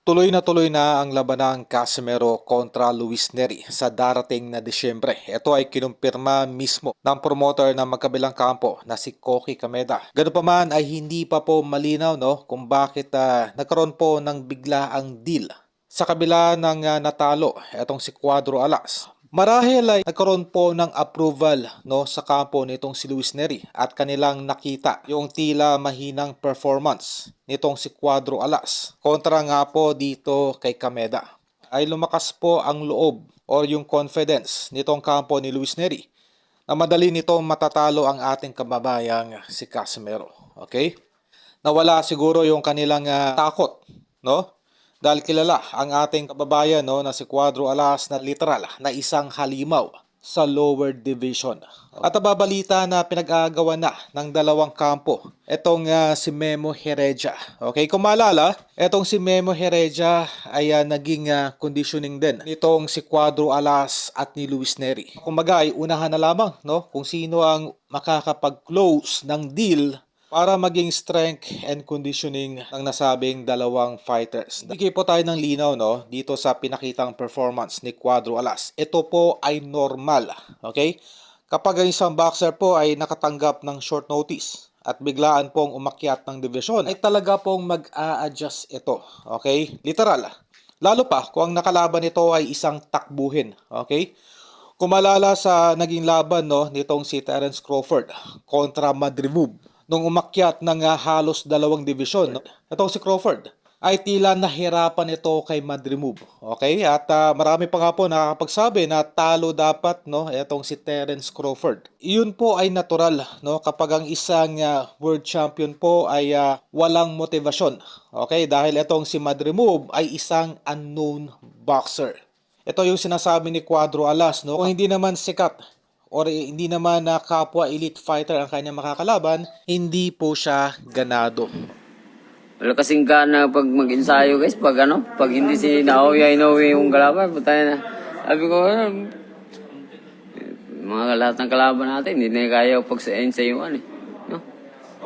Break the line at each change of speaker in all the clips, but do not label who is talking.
Tuloy na ang labanang Casimero kontra Luis Neri sa darating na Disyembre. Ito ay kinumpirma mismo ng promoter ng magkabilang kampo na si Koki Kameda. Ganun pa man ay hindi pa po malinaw kung bakit nagkaroon po ng bigla ang deal. Sa kabila ng natalo, itong si Cuadro Alas. Marahil ay nagkaroon po ng approval sa kampo nitong si Luis Neri at kanilang nakita yung tila mahinang performance nitong si Cuadro Alas kontra nga po dito kay Kameda. Ay lumakas po ang loob o yung confidence nitong kampo ni Luis Neri na madali nitong matatalo ang ating kababayang si Casimero. Okay? Nawala siguro yung kanilang takot, dahil kilala ang ating kababayan na si Cuadro Alas na literal na isang halimaw sa lower division. At nababalita na pinag-aagawan na ng dalawang kampo itong si Memo Heredia. Okay, kung maalala, itong si Memo Heredia ay naging conditioning din nitong si Cuadro Alas at ni Luis Neri. Kumbaga ay unahan na lamang kung sino ang makakapag-close ng deal para maging strength and conditioning ng nasabing dalawang fighters. Bigay po tayo ng linaw dito sa pinakitang performance ni Cuadro Alas. Ito po ay normal. Okay? Kapag ang isang boxer po ay nakatanggap ng short notice at biglaan pong umakyat ng division, ay talaga pong mag-a-adjust ito. Okay? Literal. Lalo pa kung ang nakalaban nito ay isang takbuhin. Okay? Kung malala sa naging laban nitong si Terence Crawford kontra Madrimov, nung umakyat ng halos dalawang division, itong si Crawford ay tila nahirapan ito kay Madrimov. Okay? At marami pa nga po nakakapagsabi na talo dapat itong si Terence Crawford. Iyon po ay natural kapag ang isang world champion po ay walang motivasyon. Okay? Dahil itong si Madrimov ay isang unknown boxer. Ito yung sinasabi ni Cuadro Alas. Kung hindi naman sikat or hindi naman na kapwa elite fighter ang kanyang makakalaban, hindi po siya ganado.
Wala kasing gana pag mag-ensayo guys, pag hindi si Naoya yung kalaban, putay na. Sabi ko, mga lahat ng kalaban natin, hindi na kaya pag sa ensayuan no?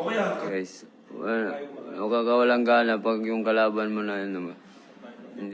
Okay guys, wala kakawalang gana pag yung kalaban mo na